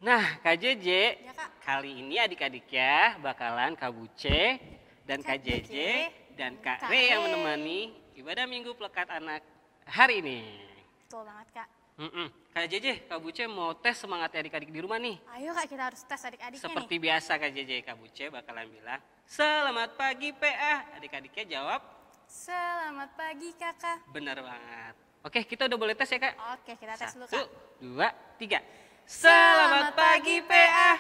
Nah, Kak JJ, Ya, Kak. kali ini adik-adiknya bakalan Kak Buce dan Kak JJ dan Kak Re yang menemani ibadah minggu Pelekat Anak hari ini. Betul banget, Kak. Kak JJ, Kak Buce mau tes semangatnya adik-adik di rumah nih. Ayo, Kak, kita harus tes adik-adiknya Seperti nih. biasa Kak JJ, Kak Buce bakalan bilang, "Selamat pagi PA." Adik-adiknya jawab, Selamat pagi, Kakak. benar banget. Oke, kita udah boleh tes ya, Kak? Oke, kita tes dulu, 1, Kak. 2, 3. Selamat pagi PA.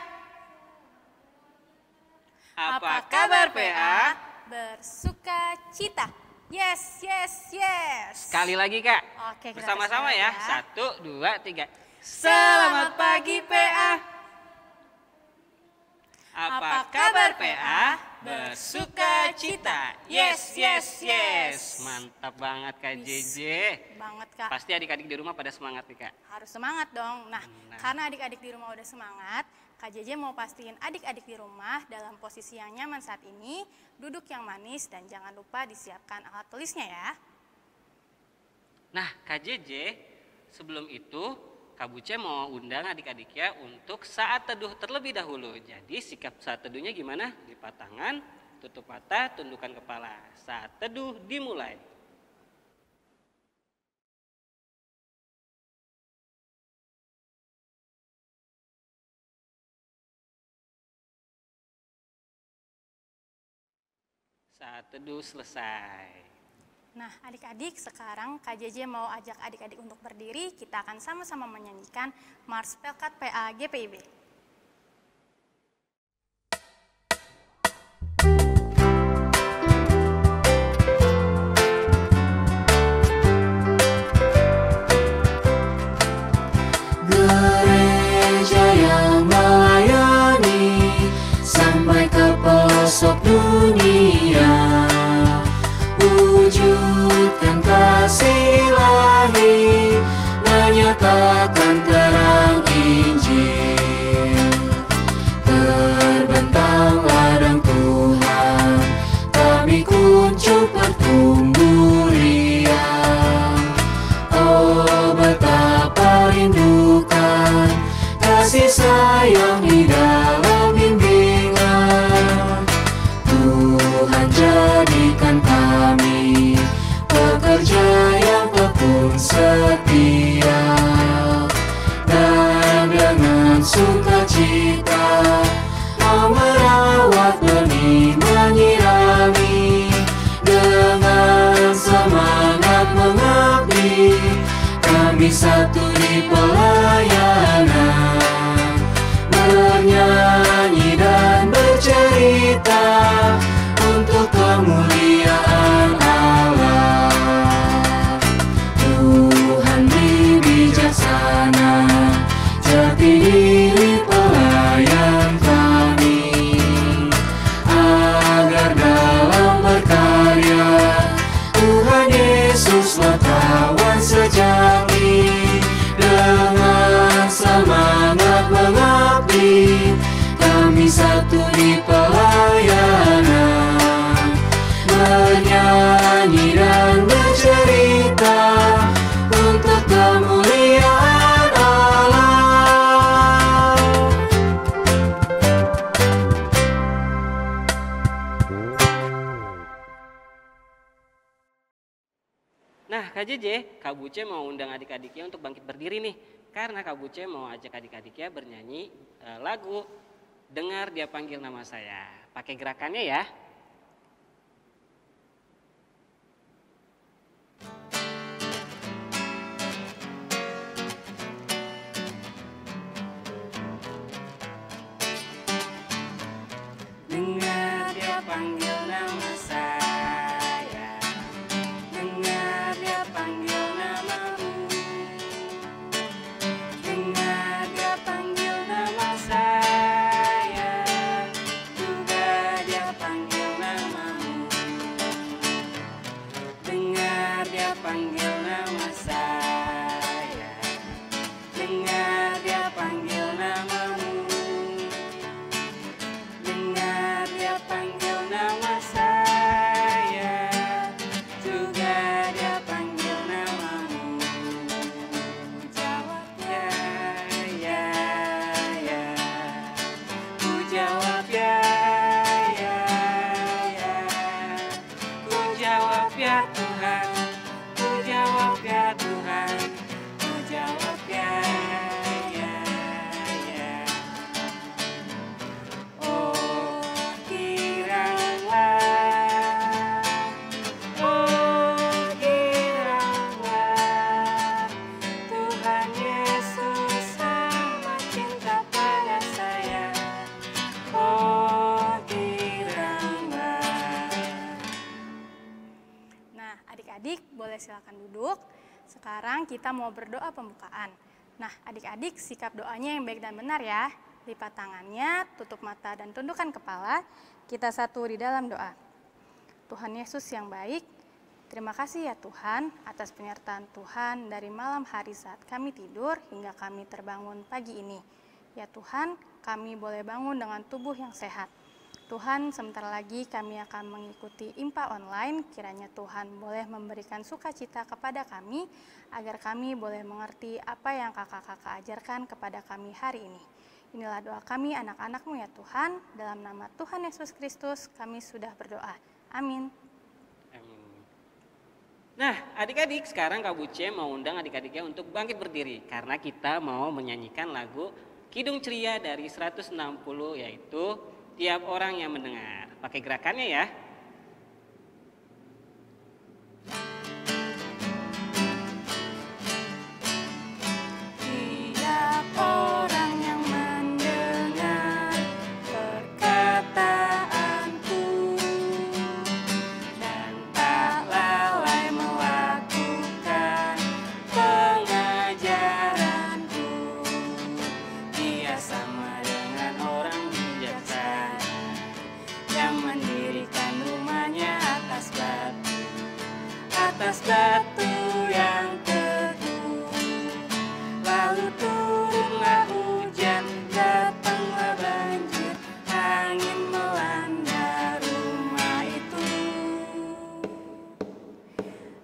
Apa kabar PA? Bersuka cita. Yes, yes, yes. Sekali lagi Kak. Oke, kita Bersama-sama tes ya. dulu 1, 2, 3. Selamat pagi PA. Apa kabar PA? Bersuka cita. Yes, yes, yes. Mantap banget Kak JJ. Banget, Kak. Pasti adik-adik di rumah pada semangat nih Kak. Harus semangat dong. Nah, Benar. karena adik-adik di rumah udah semangat, Kak JJ mau pastiin adik-adik di rumah dalam posisi yang nyaman saat ini, duduk yang manis, dan jangan lupa disiapkan alat tulisnya ya. Nah Kak JJ, sebelum itu Kak Buce mau undang adik-adiknya untuk saat teduh terlebih dahulu. Jadi sikap saat teduhnya gimana? Lipat tangan, tutup mata, tundukkan kepala. Saat teduh dimulai. Saat teduh selesai. Nah, adik-adik, sekarang Kak JJ mau ajak adik-adik untuk berdiri. Kita akan sama-sama menyanyikan Mars Pelkat PA GPIB. Gereja yang melayani sampai ke pelosok dunia, wujudkan kasih ilahi, menyatakan terang Injil. Terbentang ladang Tuhan, kami kuncup bertumbuh riang. Oh, betapa rindukan kasih sayang di dalam bimbingan. Tuhan jadikan kami pekerja yang tekun setia, dan dengan sukacita mau merawat benih menyirami. Dengan semangat mengabdi, kami satu di pelayanan, bernyanyi dan bercerita untuk kemuliaan Allah. Tuhan beri bijaksana, jati diri pelayan kami, agar dalam berkarya Tuhan Yesuslah kawan sejati. Dengan semangat mengabdi, kami satu di pelayanan, bernyanyi dan bercerita untuk kemuliaan Allah. Nah Kak JJ, Kak Buce mau undang adik-adiknya untuk bangkit berdiri nih. Karena Kak Buce mau ajak adik-adiknya bernyanyi lagu Dengar Dia Panggil Nama Saya. Pakai gerakannya ya. Dengar Dia panggil nama saya, dengar Dia panggil namamu, dengar Dia panggil nama saya, juga Dia panggil silakan duduk. Sekarang kita mau berdoa pembukaan. Nah, adik-adik sikap doanya yang baik dan benar ya. Lipat tangannya, tutup mata dan tundukkan kepala. Kita satu di dalam doa. Tuhan Yesus yang baik, terima kasih ya Tuhan atas penyertaan Tuhan dari malam hari saat kami tidur hingga kami terbangun pagi ini. Ya Tuhan, kami boleh bangun dengan tubuh yang sehat. Tuhan, sebentar lagi kami akan mengikuti IMPA online. Kiranya Tuhan boleh memberikan sukacita kepada kami, agar kami boleh mengerti apa yang kakak-kakak ajarkan kepada kami hari ini. Inilah doa kami anak-anak-Mu ya Tuhan. Dalam nama Tuhan Yesus Kristus kami sudah berdoa. Amin. Amin. Nah, adik-adik, sekarang Kak Buce mau undang adik-adiknya untuk bangkit berdiri. Karena kita mau menyanyikan lagu Kidung Ceria dari 160, yaitu Tiap Orang Yang Mendengar. Pakai gerakannya ya. Tiap orang yang mendengar perkataanku dan tak lalai melakukan pengajaranku, dia sama dengan orang bijaksana yang mendirikan rumahnya atas batu yang teguh. Lalu turunlah hujan, datanglah banjir, angin melanda rumah itu.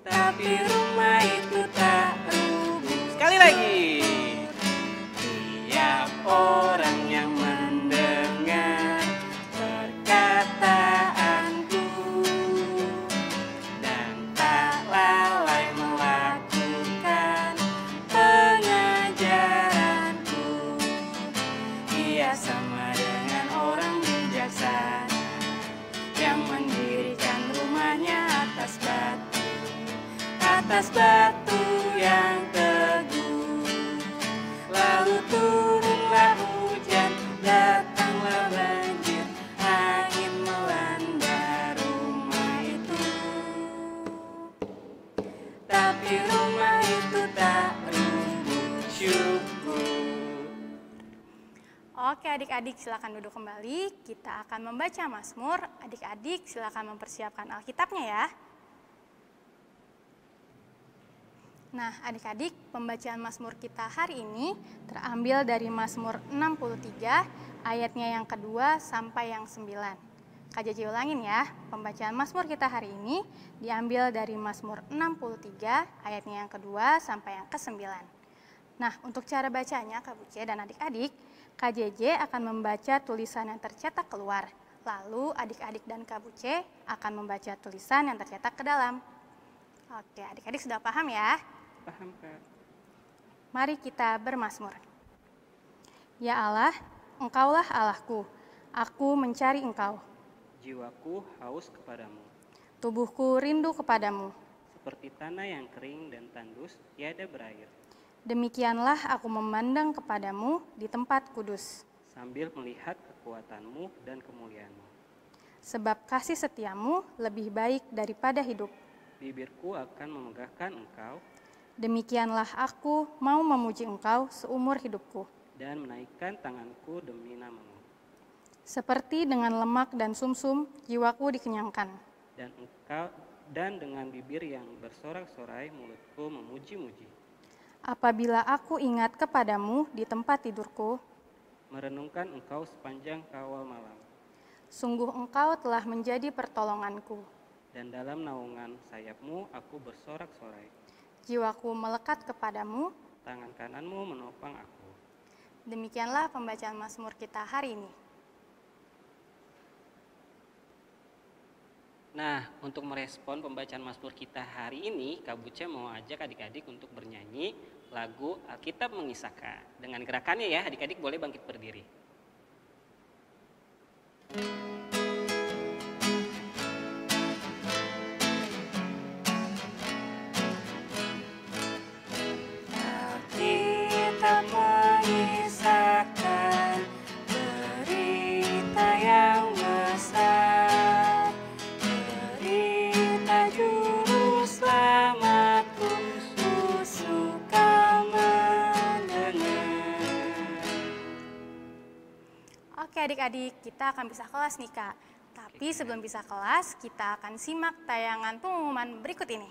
Tapi rumah itu tak rubuh. Sekali lagi. Tiap orang yang mendengar perkataanku dan tak lalai melakukan pengajaranku, ia sama dengan orang bijaksana yang mendirikan rumahnya atas batu yang teguh. Lalu turunlah hujan, datanglah banjir, angin melanda rumah itu. Tapi rumah itu tak rubuh, syukur. Oke adik-adik, silakan duduk kembali. Kita akan membaca Mazmur. Adik-adik silakan mempersiapkan Alkitabnya ya. Nah, adik-adik, pembacaan Mazmur kita hari ini terambil dari Mazmur 63, ayatnya yang kedua sampai yang 9. Kak Jaji ulangin ya, pembacaan Mazmur kita hari ini diambil dari Mazmur 63, ayatnya yang kedua sampai yang ke-9. Nah, untuk cara bacanya Kak Buce dan adik-adik, Kak JJ akan membaca tulisan yang tercetak keluar. Lalu adik-adik dan Kak Buce akan membaca tulisan yang tercetak ke dalam. Oke, adik-adik sudah paham ya? Paham, Kak. Mari kita bermazmur. Ya Allah, Engkaulah Allahku, aku mencari Engkau. Jiwaku haus kepadamu, Tubuhku rindu kepadamu. seperti tanah yang kering dan tandus, tiada berair. Demikianlah aku memandang kepadamu di tempat kudus. Sambil melihat kekuatanmu dan kemuliaanmu. Sebab kasih setiamu lebih baik daripada hidup. Bibirku akan memegahkan Engkau Demikianlah aku mau memuji Engkau seumur hidupku. dan menaikkan tanganku demi namamu. Seperti dengan lemak dan sumsum, jiwaku dikenyangkan. Dan dengan bibir yang bersorak-sorai, mulutku memuji-muji. Apabila aku ingat kepadamu di tempat tidurku, Merenungkan Engkau sepanjang kawal malam, sungguh Engkau telah menjadi pertolonganku. dan dalam naungan sayapmu aku bersorak-sorai. Jiwaku melekat kepadamu. Tangan kananmu menopang aku. Demikianlah pembacaan Mazmur kita hari ini. Nah, untuk merespon pembacaan Mazmur kita hari ini, Kak Buce mau ajak adik-adik untuk bernyanyi lagu Alkitab Mengisahkan. Dengan gerakannya ya, adik-adik boleh bangkit berdiri. Alkitab mengisahkan berita yang besar, berita juru selamat Oke adik-adik, kita akan pisah kelas nih Kak. Tapi sebelum pisah kelas, kita akan simak tayangan pengumuman berikut ini.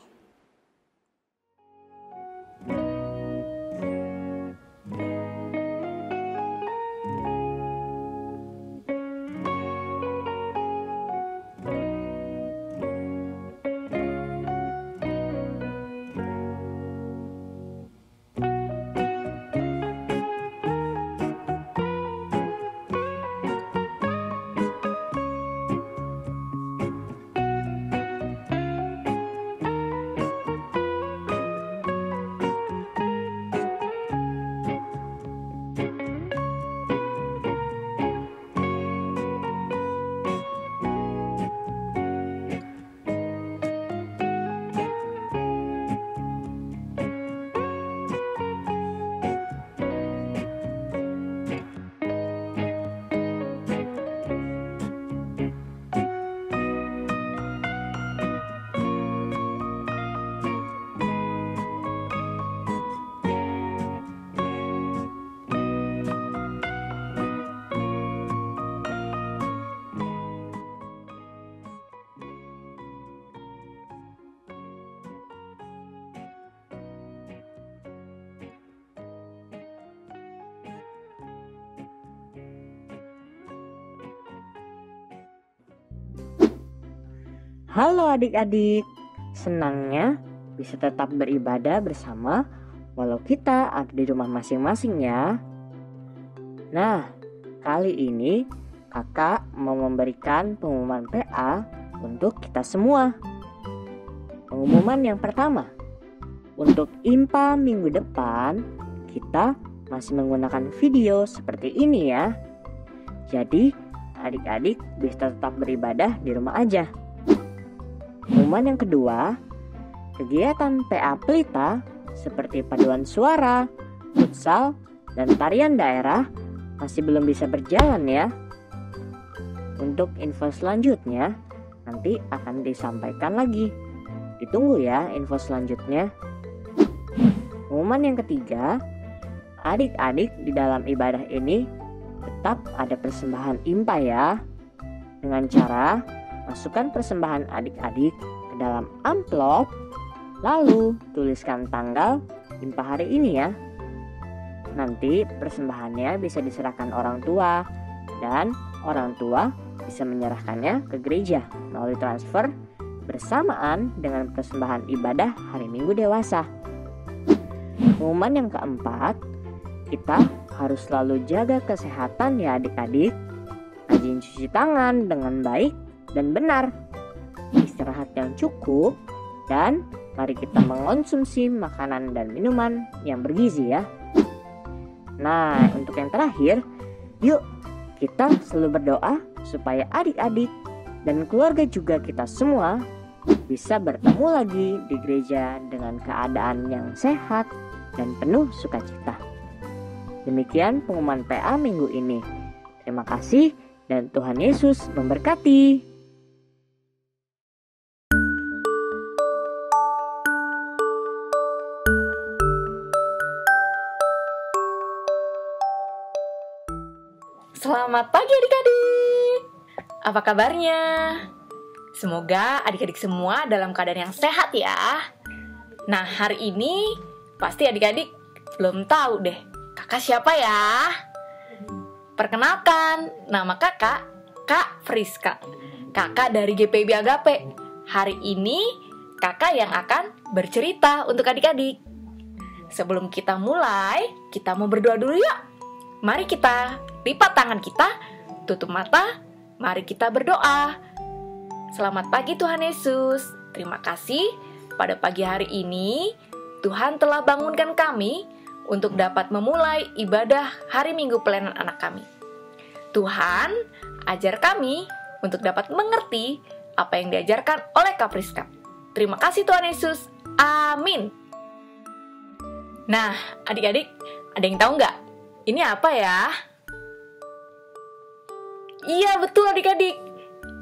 Halo adik-adik, senangnya bisa tetap beribadah bersama walau kita ada di rumah masing-masing ya. Nah, kali ini kakak mau memberikan pengumuman PA untuk kita semua. Pengumuman yang pertama, untuk IMPA minggu depan kita masih menggunakan video seperti ini ya. Jadi adik-adik bisa tetap beribadah di rumah aja. Pengumuman yang kedua, kegiatan PA Pelita seperti paduan suara, futsal, dan tarian daerah masih belum bisa berjalan ya. Untuk info selanjutnya nanti akan disampaikan lagi. Ditunggu ya info selanjutnya. Pengumuman yang ketiga, adik-adik di dalam ibadah ini tetap ada persembahan IMPA ya. Dengan cara masukkan persembahan adik-adik ke dalam amplop, lalu tuliskan tanggal IMPA hari ini ya. Nanti persembahannya bisa diserahkan orang tua, dan orang tua bisa menyerahkannya ke gereja melalui transfer bersamaan dengan persembahan ibadah hari Minggu dewasa. Pengumuman yang keempat, kita harus selalu jaga kesehatan ya adik-adik. Rajin cuci tangan dengan baik dan benar, istirahat yang cukup, dan mari kita mengonsumsi makanan dan minuman yang bergizi ya. Nah, untuk yang terakhir, yuk kita selalu berdoa supaya adik-adik dan keluarga juga kita semua bisa bertemu lagi di gereja dengan keadaan yang sehat dan penuh sukacita. Demikian pengumuman PA minggu ini. Terima kasih dan Tuhan Yesus memberkati. Selamat pagi adik-adik. Apa kabarnya? Semoga adik-adik semua dalam keadaan yang sehat ya. Nah, hari ini pasti adik-adik belum tahu deh kakak siapa ya. Perkenalkan, nama kakak Kak Friska. Kakak dari GPIB Agape. Hari ini kakak yang akan bercerita untuk adik-adik. Sebelum kita mulai, kita mau berdoa dulu yuk. Mari kita lipat tangan kita, tutup mata, mari kita berdoa. Selamat pagi Tuhan Yesus. Terima kasih pada pagi hari ini Tuhan telah bangunkan kami untuk dapat memulai ibadah hari Minggu pelayanan anak kami. Tuhan, ajar kami untuk dapat mengerti apa yang diajarkan oleh Kak Friska. Terima kasih Tuhan Yesus. Amin. Nah, adik-adik, ada yang tahu nggak? Ini apa ya? Iya, betul adik-adik.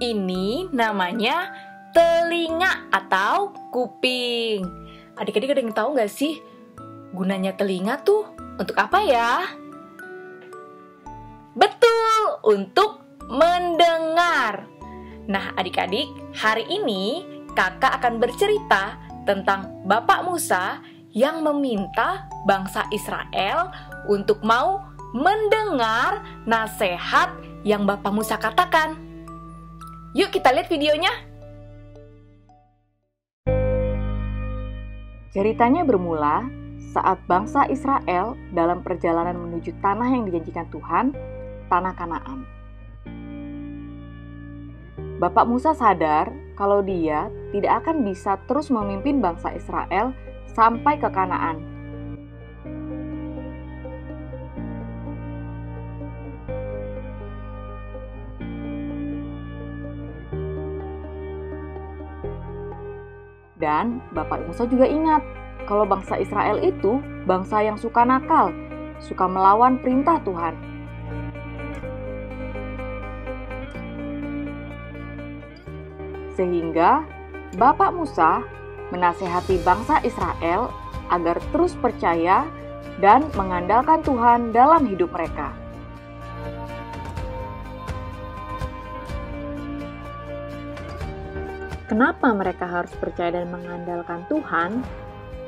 Ini namanya telinga atau kuping. Adik-adik ada yang tahu nggak sih gunanya telinga tuh untuk apa ya? Betul, betul untuk mendengar. Nah, adik-adik, hari ini kakak akan bercerita tentang Bapak Musa yang meminta bangsa Israel untuk mau mendengar nasihat yang Bapak Musa katakan. Yuk kita lihat videonya. Ceritanya bermula saat bangsa Israel dalam perjalanan menuju tanah yang dijanjikan Tuhan, tanah Kanaan. Bapak Musa sadar kalau dia tidak akan bisa terus memimpin bangsa Israel sampai ke Kanaan. Dan Bapak Musa juga ingat kalau bangsa Israel itu bangsa yang suka nakal, suka melawan perintah Tuhan. Sehingga Bapak Musa menasehati bangsa Israel agar terus percaya dan mengandalkan Tuhan dalam hidup mereka. Kenapa mereka harus percaya dan mengandalkan Tuhan?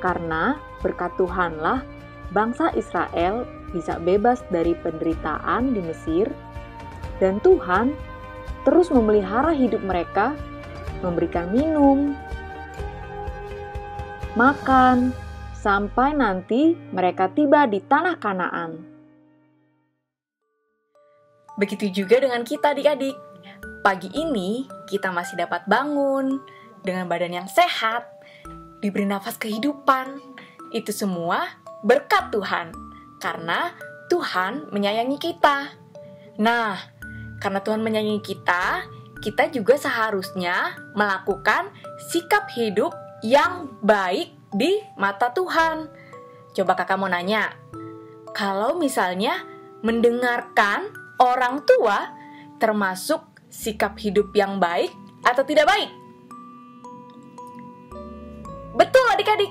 Karena berkat Tuhanlah bangsa Israel bisa bebas dari penderitaan di Mesir, dan Tuhan terus memelihara hidup mereka, memberikan minum, makan, sampai nanti mereka tiba di tanah Kanaan. Begitu juga dengan kita adik-adik. Pagi ini kita masih dapat bangun dengan badan yang sehat, diberi nafas kehidupan. Itu semua berkat Tuhan, karena Tuhan menyayangi kita. Nah, karena Tuhan menyayangi kita, kita juga seharusnya melakukan sikap hidup yang baik di mata Tuhan. Coba kakak mau nanya, kalau misalnya mendengarkan orang tua termasuk sikap hidup yang baik atau tidak baik? Betul adik-adik,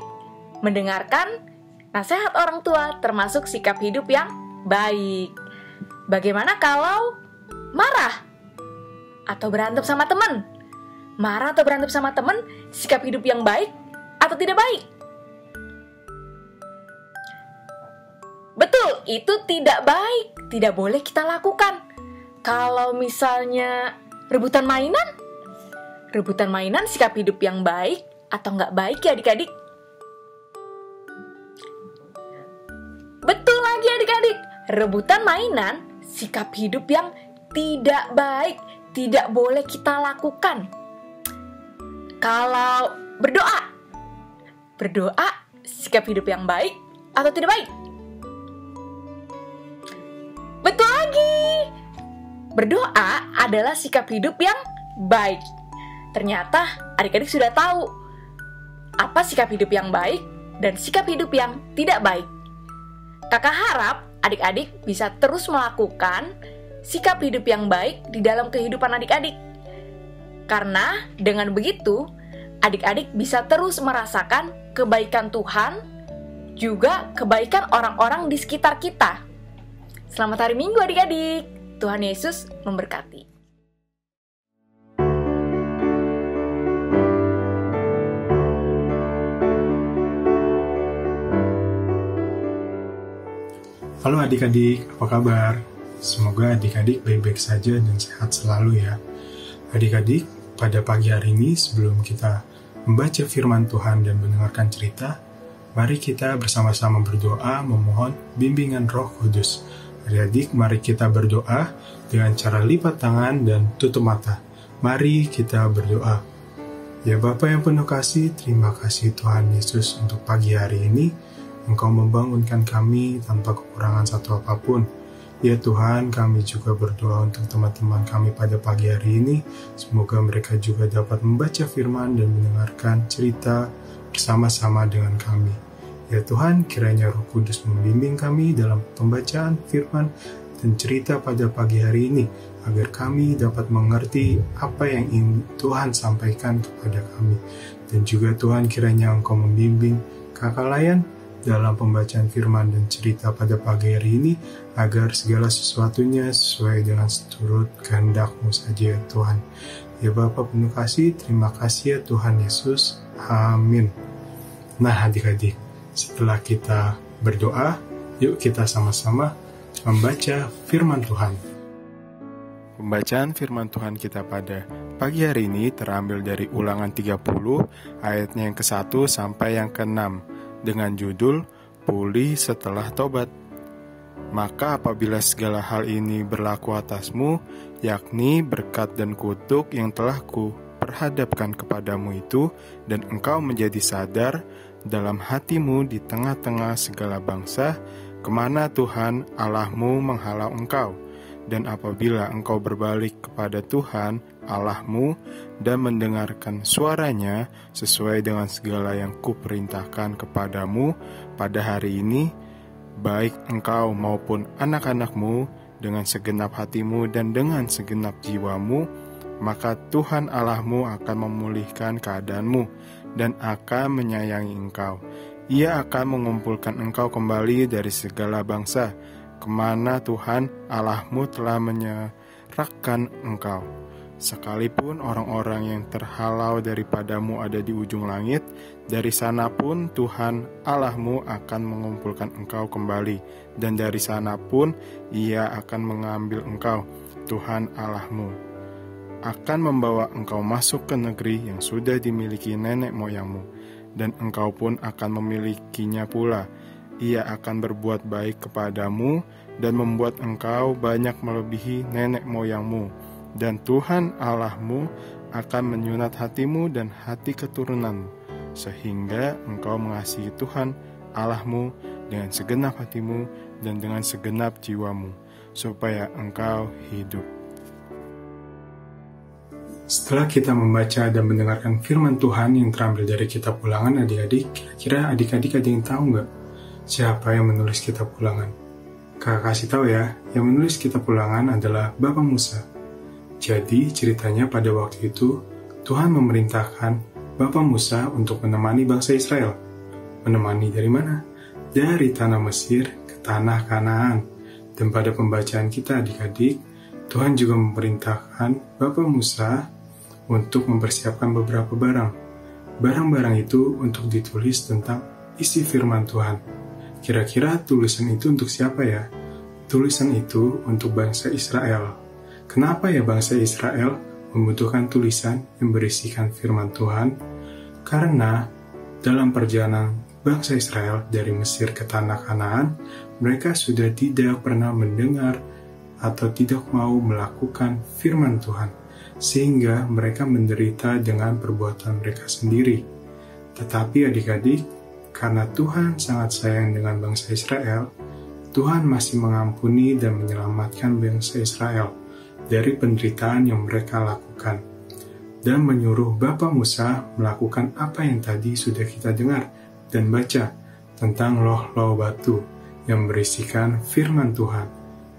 mendengarkan nasihat orang tua termasuk sikap hidup yang baik. Bagaimana kalau marah? Atau berantem sama teman? Marah atau berantem sama teman, sikap hidup yang baik atau tidak baik? Betul, itu tidak baik. Tidak boleh kita lakukan. Kalau misalnya rebutan mainan sikap hidup yang baik atau nggak baik ya adik-adik? Betul lagi adik-adik, rebutan mainan sikap hidup yang tidak baik. Tidak boleh kita lakukan. Kalau berdoa sikap hidup yang baik atau tidak baik? Betul lagi. Berdoa adalah sikap hidup yang baik. Ternyata adik-adik sudah tahu apa sikap hidup yang baik dan sikap hidup yang tidak baik. Kakak harap adik-adik bisa terus melakukan sikap hidup yang baik di dalam kehidupan adik-adik. Karena dengan begitu, adik-adik bisa terus merasakan kebaikan Tuhan, juga kebaikan orang-orang di sekitar kita. Selamat hari Minggu adik-adik. Tuhan Yesus memberkati. Halo adik-adik, apa kabar? Semoga adik-adik baik-baik saja dan sehat selalu ya. Adik-adik, pada pagi hari ini sebelum kita membaca firman Tuhan dan mendengarkan cerita, mari kita bersama-sama berdoa memohon bimbingan Roh Kudus. Adik-adik, mari kita berdoa dengan cara lipat tangan dan tutup mata. Mari kita berdoa. Ya Bapa yang penuh kasih, terima kasih Tuhan Yesus untuk pagi hari ini. Engkau membangunkan kami tanpa kekurangan satu apapun. Ya Tuhan, kami juga berdoa untuk teman-teman kami pada pagi hari ini. Semoga mereka juga dapat membaca firman dan mendengarkan cerita bersama-sama dengan kami. Ya Tuhan, kiranya Roh Kudus membimbing kami dalam pembacaan firman dan cerita pada pagi hari ini, agar kami dapat mengerti apa yang ingin Tuhan sampaikan kepada kami. Dan juga Tuhan, kiranya Engkau membimbing Kakak Layan dalam pembacaan firman dan cerita pada pagi hari ini, agar segala sesuatunya sesuai dengan seturut kehendak-Mu saja ya Tuhan. Ya Bapa penuh kasih, terima kasih ya Tuhan Yesus. Amin. Nah adik-adik, setelah kita berdoa, yuk kita sama-sama membaca firman Tuhan. Pembacaan firman Tuhan kita pada pagi hari ini terambil dari Ulangan 30 ayatnya yang ke-1 sampai yang ke-6 dengan judul Pulih Setelah Tobat. Maka apabila segala hal ini berlaku atasmu, yakni berkat dan kutuk yang telah kuperhadapkan kepadamu itu, dan engkau menjadi sadar dalam hatimu di tengah-tengah segala bangsa, kemana Tuhan Allahmu menghalau engkau. Dan apabila engkau berbalik kepada Tuhan Allahmu dan mendengarkan suaranya sesuai dengan segala yang kuperintahkan kepadamu pada hari ini, baik engkau maupun anak-anakmu dengan segenap hatimu dan dengan segenap jiwamu, maka Tuhan Allahmu akan memulihkan keadaanmu dan akan menyayangi engkau. Ia akan mengumpulkan engkau kembali dari segala bangsa, kemana Tuhan Allahmu telah menyerahkan engkau. Sekalipun orang-orang yang terhalau daripadamu ada di ujung langit, dari sana pun Tuhan Allahmu akan mengumpulkan engkau kembali, dan dari sana pun Ia akan mengambil engkau. Tuhan Allahmu akan membawa engkau masuk ke negeri yang sudah dimiliki nenek moyangmu, dan engkau pun akan memilikinya pula. Ia akan berbuat baik kepadamu dan membuat engkau banyak melebihi nenek moyangmu. Dan Tuhan Allahmu akan menyunat hatimu dan hati keturunanmu, sehingga engkau mengasihi Tuhan Allahmu dengan segenap hatimu dan dengan segenap jiwamu, supaya engkau hidup. Setelah kita membaca dan mendengarkan firman Tuhan yang terambil dari kitab Ulangan, adik-adik, kira-kira adik-adik ada yang tahu nggak siapa yang menulis kitab Ulangan? Kakak kasih tahu ya, yang menulis kitab Ulangan adalah Bapak Musa. Jadi ceritanya pada waktu itu, Tuhan memerintahkan Bapak Musa untuk menemani bangsa Israel. Menemani dari mana? Dari tanah Mesir ke tanah Kanaan. Dan pada pembacaan kita adik-adik, Tuhan juga memerintahkan Bapak Musa untuk mempersiapkan beberapa barang. Barang-barang itu untuk ditulis tentang isi firman Tuhan. Kira-kira tulisan itu untuk siapa ya? Tulisan itu untuk bangsa Israel. Kenapa ya bangsa Israel membutuhkan tulisan yang berisikan firman Tuhan? Karena dalam perjalanan bangsa Israel dari Mesir ke tanah Kanaan, mereka sudah tidak pernah mendengar atau tidak mau melakukan firman Tuhan, sehingga mereka menderita dengan perbuatan mereka sendiri. Tetapi adik-adik, karena Tuhan sangat sayang dengan bangsa Israel, Tuhan masih mengampuni dan menyelamatkan bangsa Israel dari penderitaan yang mereka lakukan, dan menyuruh Bapak Musa melakukan apa yang tadi sudah kita dengar dan baca tentang loh-loh batu yang berisikan firman Tuhan,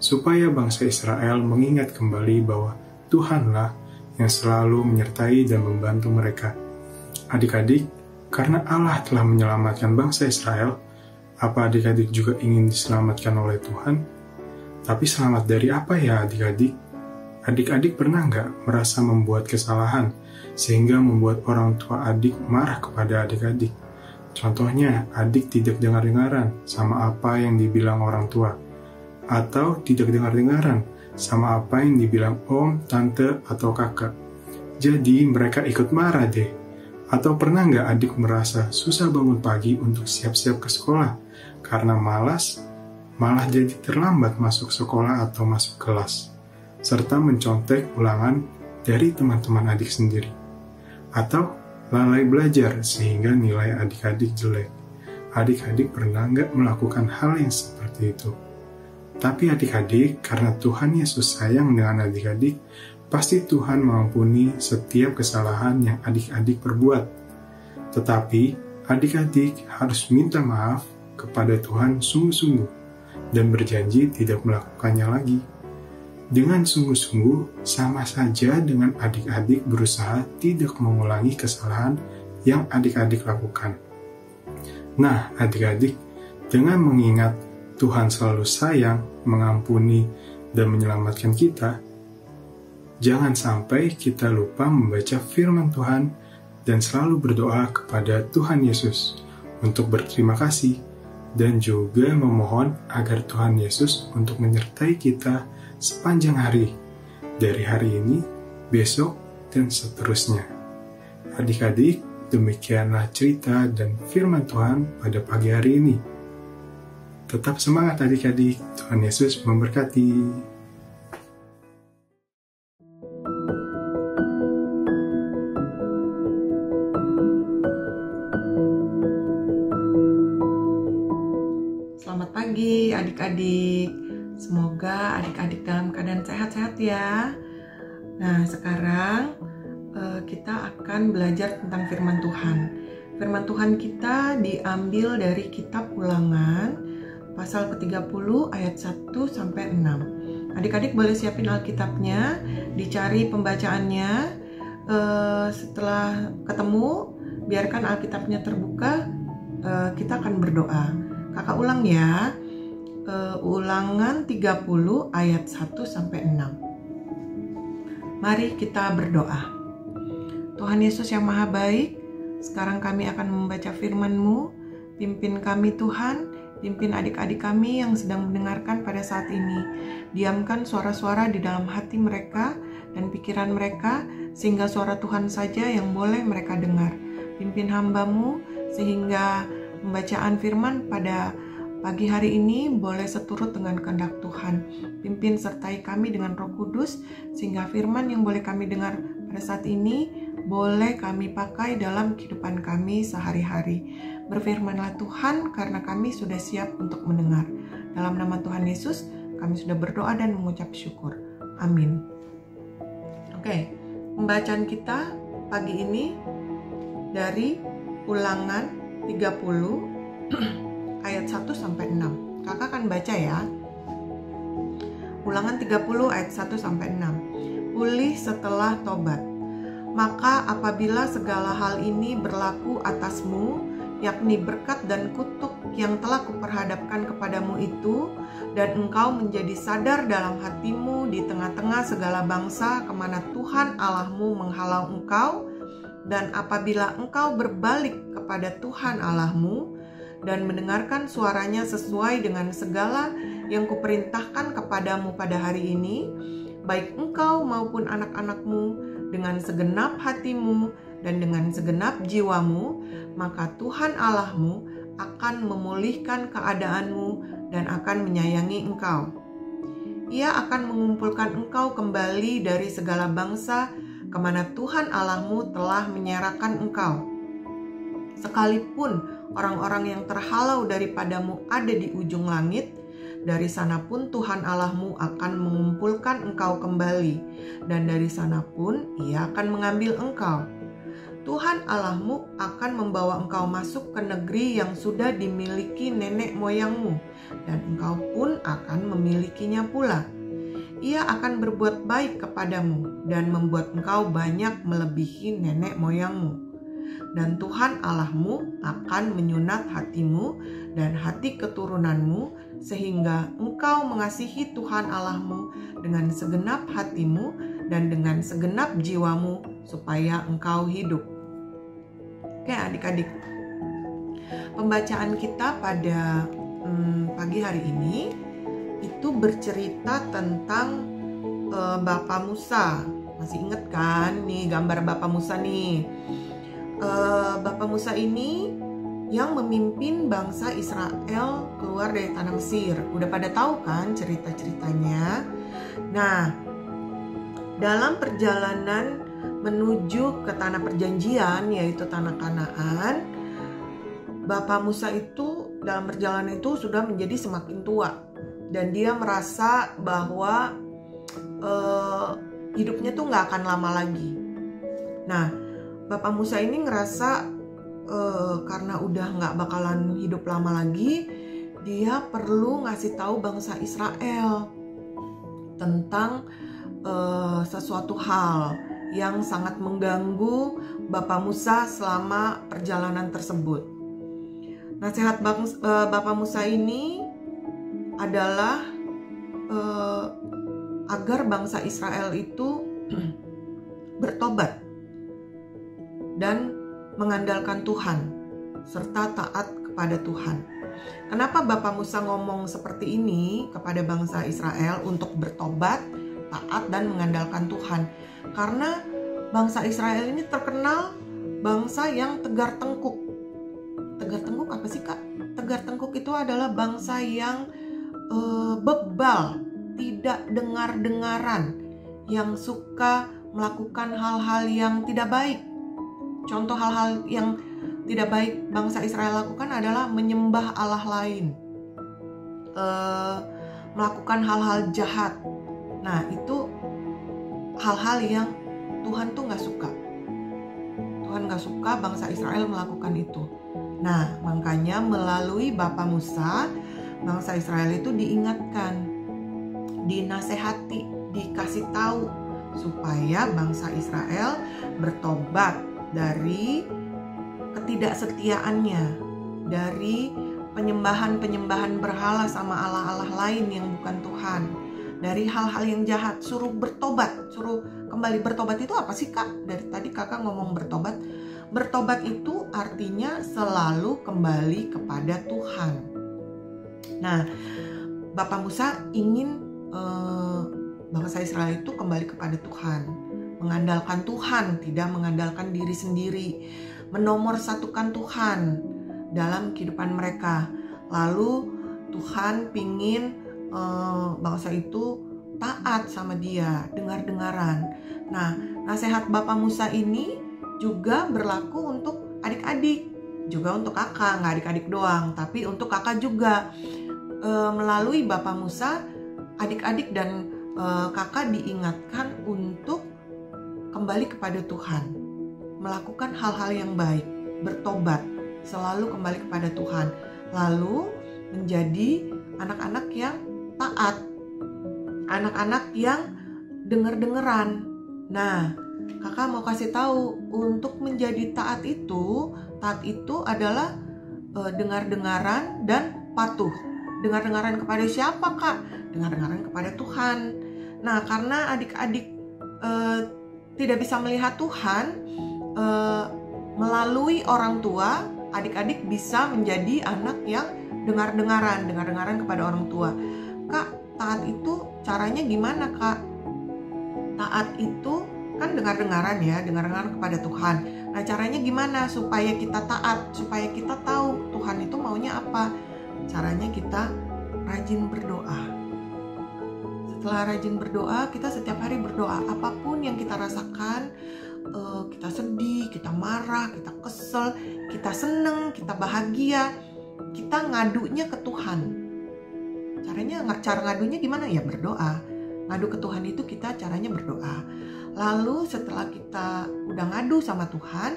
supaya bangsa Israel mengingat kembali bahwa Tuhanlah yang selalu menyertai dan membantu mereka. Adik-adik, karena Allah telah menyelamatkan bangsa Israel, apa adik-adik juga ingin diselamatkan oleh Tuhan? Tapi selamat dari apa ya adik-adik? Adik-adik pernah nggak merasa membuat kesalahan sehingga membuat orang tua adik marah kepada adik-adik? Contohnya, adik tidak dengar-dengaran sama apa yang dibilang orang tua, atau tidak dengar-dengaran sama apa yang dibilang om, tante, atau kakak. Jadi mereka ikut marah deh. Atau pernah nggak adik merasa susah bangun pagi untuk siap-siap ke sekolah karena malas, malah jadi terlambat masuk sekolah atau masuk kelas, serta mencontek ulangan dari teman-teman adik sendiri. Atau lalai belajar sehingga nilai adik-adik jelek. Adik-adik pernah nggak melakukan hal yang seperti itu? Tapi adik-adik, karena Tuhan Yesus sayang dengan adik-adik, pasti Tuhan mengampuni setiap kesalahan yang adik-adik perbuat. Tetapi adik-adik harus minta maaf kepada Tuhan sungguh-sungguh dan berjanji tidak melakukannya lagi. Dengan sungguh-sungguh sama saja dengan adik-adik berusaha tidak mengulangi kesalahan yang adik-adik lakukan. Nah, adik-adik, Dengan mengingat Tuhan selalu sayang, mengampuni, dan menyelamatkan kita, jangan sampai kita lupa membaca firman Tuhan dan selalu berdoa kepada Tuhan Yesus untuk berterima kasih dan juga memohon agar Tuhan Yesus untuk menyertai kita sepanjang hari, dari hari ini, besok, dan seterusnya. Adik-adik, demikianlah cerita dan firman Tuhan pada pagi hari ini. Tetap semangat adik-adik, Tuhan Yesus memberkati. Selamat pagi adik-adik. Semoga adik-adik dalam keadaan sehat-sehat ya. Nah, sekarang kita akan belajar tentang firman Tuhan. Firman Tuhan kita diambil dari kitab Ulangan pasal ke-30 ayat 1 sampai 6. Adik-adik boleh siapin Alkitabnya, dicari pembacaannya. Setelah ketemu, biarkan Alkitabnya terbuka, kita akan berdoa. Kakak ulang ya. Ulangan 30 ayat 1 sampai 6. Mari kita berdoa. Tuhan Yesus yang Maha Baik, sekarang kami akan membaca firman-Mu. Pimpin kami Tuhan, pimpin adik-adik kami yang sedang mendengarkan pada saat ini. Diamkan suara-suara di dalam hati mereka dan pikiran mereka, sehingga suara Tuhan saja yang boleh mereka dengar. Pimpin hamba-Mu sehingga pembacaan firman pada pagi hari ini boleh seturut dengan kehendak Tuhan. Pimpin sertai kami dengan Roh Kudus, sehingga firman yang boleh kami dengar pada saat ini boleh kami pakai dalam kehidupan kami sehari-hari. Berfirmanlah Tuhan, karena kami sudah siap untuk mendengar. Dalam nama Tuhan Yesus, kami sudah berdoa dan mengucap syukur. Amin. Oke, pembacaan kita pagi ini dari Ulangan 30 ayat 1 sampai 6. Kakak akan baca ya. Ulangan 30 ayat 1 sampai 6. Pulih setelah tobat. Maka apabila segala hal ini berlaku atasmu, yakni berkat dan kutuk yang telah kuperhadapkan kepadamu itu, dan engkau menjadi sadar dalam hatimu di tengah-tengah segala bangsa kemana Tuhan Allahmu menghalau engkau, dan apabila engkau berbalik kepada Tuhan Allahmu dan mendengarkan suaranya sesuai dengan segala yang kuperintahkan kepadamu pada hari ini, baik engkau maupun anak-anakmu, dengan segenap hatimu dan dengan segenap jiwamu, maka Tuhan Allahmu akan memulihkan keadaanmu dan akan menyayangi engkau. Ia akan mengumpulkan engkau kembali dari segala bangsa kemana Tuhan Allahmu telah menyerahkan engkau. Sekalipun orang-orang yang terhalau daripadamu ada di ujung langit, dari sana pun Tuhan Allahmu akan mengumpulkan engkau kembali, dan dari sana pun Ia akan mengambil engkau. Tuhan Allahmu akan membawa engkau masuk ke negeri yang sudah dimiliki nenek moyangmu, dan engkau pun akan memilikinya pula. Ia akan berbuat baik kepadamu dan membuat engkau banyak melebihi nenek moyangmu. Dan Tuhan Allahmu akan menyunat hatimu dan hati keturunanmu, sehingga engkau mengasihi Tuhan Allahmu dengan segenap hatimu dan dengan segenap jiwamu, supaya engkau hidup. Oke adik-adik, pembacaan kita pada pagi hari ini itu bercerita tentang Bapak Musa. Masih inget kan nih gambar Bapak Musa nih? Bapak Musa ini yang memimpin bangsa Israel keluar dari tanah Mesir. Udah pada tahu kan cerita-ceritanya? Nah, dalam perjalanan menuju ke tanah perjanjian, yaitu tanah Kanaan, Bapak Musa itu dalam perjalanan itu sudah menjadi semakin tua, dan dia merasa bahwa hidupnya tuh nggak akan lama lagi. Nah, Bapak Musa ini ngerasa karena udah nggak bakalan hidup lama lagi, dia perlu ngasih tahu bangsa Israel tentang sesuatu hal yang sangat mengganggu Bapak Musa selama perjalanan tersebut. Nasihat Bapak Musa ini adalah agar bangsa Israel itu bertobat dan mengandalkan Tuhan serta taat kepada Tuhan. Kenapa Bapak Musa ngomong seperti ini kepada bangsa Israel untuk bertobat, taat dan mengandalkan Tuhan? Karena bangsa Israel ini terkenal bangsa yang tegar tengkuk. Tegar tengkuk apa sih, Kak? Tegar tengkuk itu adalah bangsa yang bebal, tidak dengar-dengaran, yang suka melakukan hal-hal yang tidak baik. Contoh hal-hal yang tidak baik bangsa Israel lakukan adalah menyembah Allah lain, melakukan hal-hal jahat. Nah, itu hal-hal yang Tuhan tuh gak suka. Tuhan gak suka bangsa Israel melakukan itu. Nah, makanya melalui Bapak Musa, bangsa Israel itu diingatkan, dinasehati, dikasih tahu supaya bangsa Israel bertobat dari ketidaksetiaannya, dari penyembahan-penyembahan berhala sama Allah-Allah lain yang bukan Tuhan, dari hal-hal yang jahat. Suruh bertobat, suruh kembali. Bertobat itu apa sih, Kak? Dari tadi Kakak ngomong bertobat. Bertobat itu artinya selalu kembali kepada Tuhan. Nah, Bapak Musa ingin bangsa Israel itu kembali kepada Tuhan, mengandalkan Tuhan, tidak mengandalkan diri sendiri, menomorsatukan Tuhan dalam kehidupan mereka. Lalu Tuhan pingin bangsa itu taat sama Dia, dengar-dengaran. Nah, nasihat Bapak Musa ini juga berlaku untuk adik-adik, juga untuk kakak, nggak adik-adik doang, tapi untuk kakak juga. Melalui Bapak Musa, adik-adik dan kakak diingatkan untuk kembali kepada Tuhan, melakukan hal-hal yang baik, bertobat, selalu kembali kepada Tuhan, lalu menjadi anak-anak yang taat, anak-anak yang dengar-dengaran. Nah, kakak mau kasih tahu, untuk menjadi taat itu adalah dengar-dengaran dan patuh. Dengar-dengaran kepada siapa, Kak? Dengar-dengaran kepada Tuhan. Nah, karena adik-adik tidak bisa melihat Tuhan, melalui orang tua, adik-adik bisa menjadi anak yang dengar-dengaran kepada orang tua. Kak, taat itu caranya gimana, Kak? Taat itu kan dengar-dengaran ya, dengar-dengaran kepada Tuhan. Nah, caranya gimana supaya kita taat, supaya kita tahu Tuhan itu maunya apa? Caranya kita rajin berdoa. Setelah rajin berdoa, kita setiap hari berdoa. Apapun yang kita rasakan, kita sedih, kita marah, kita kesel, kita seneng, kita bahagia, kita ngadunya ke Tuhan. Cara ngadunya gimana? Ya berdoa. Ngadu ke Tuhan itu kita caranya berdoa. Lalu setelah kita udah ngadu sama Tuhan,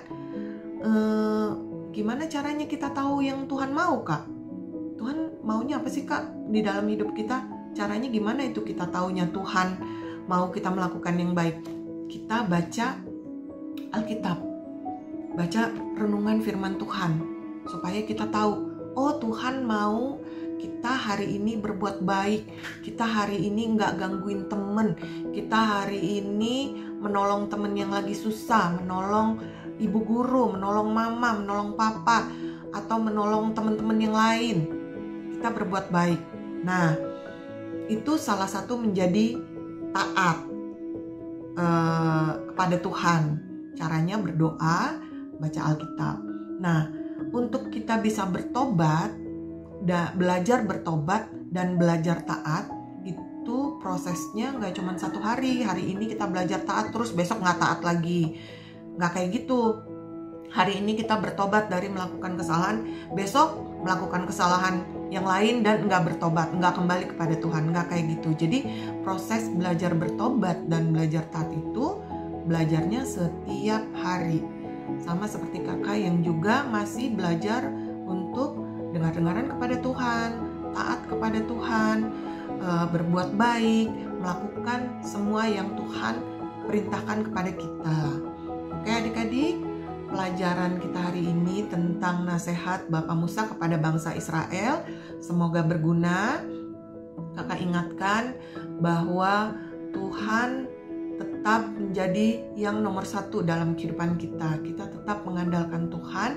gimana caranya kita tahu yang Tuhan mau, Kak? Tuhan maunya apa sih, Kak, di dalam hidup kita? Caranya gimana itu kita taunya Tuhan mau kita melakukan yang baik? Kita baca Alkitab, baca renungan firman Tuhan, supaya kita tahu, oh Tuhan mau kita hari ini berbuat baik, kita hari ini nggak gangguin temen, kita hari ini menolong temen yang lagi susah, menolong ibu guru, menolong mama, menolong papa, atau menolong teman-teman yang lain. Kita berbuat baik. Nah, itu salah satu menjadi taat kepada Tuhan. Caranya berdoa, baca Alkitab. Nah, untuk kita bisa bertobat, belajar bertobat dan belajar taat, itu prosesnya nggak cuma satu hari. Hari ini kita belajar taat, terus besok nggak taat lagi. Nggak kayak gitu. Hari ini kita bertobat dari melakukan kesalahan, besok melakukan kesalahan yang lain dan nggak bertobat, nggak kembali kepada Tuhan, nggak kayak gitu. Jadi proses belajar bertobat dan belajar taat itu belajarnya setiap hari. Sama seperti kakak yang juga masih belajar untuk dengar-dengaran kepada Tuhan, taat kepada Tuhan, berbuat baik, melakukan semua yang Tuhan perintahkan kepada kita. Oke adik-adik, pelajaran kita hari ini tentang nasihat Bapak Musa kepada bangsa Israel. Semoga berguna. Kakak ingatkan bahwa Tuhan tetap menjadi yang nomor satu dalam kehidupan kita. Kita tetap mengandalkan Tuhan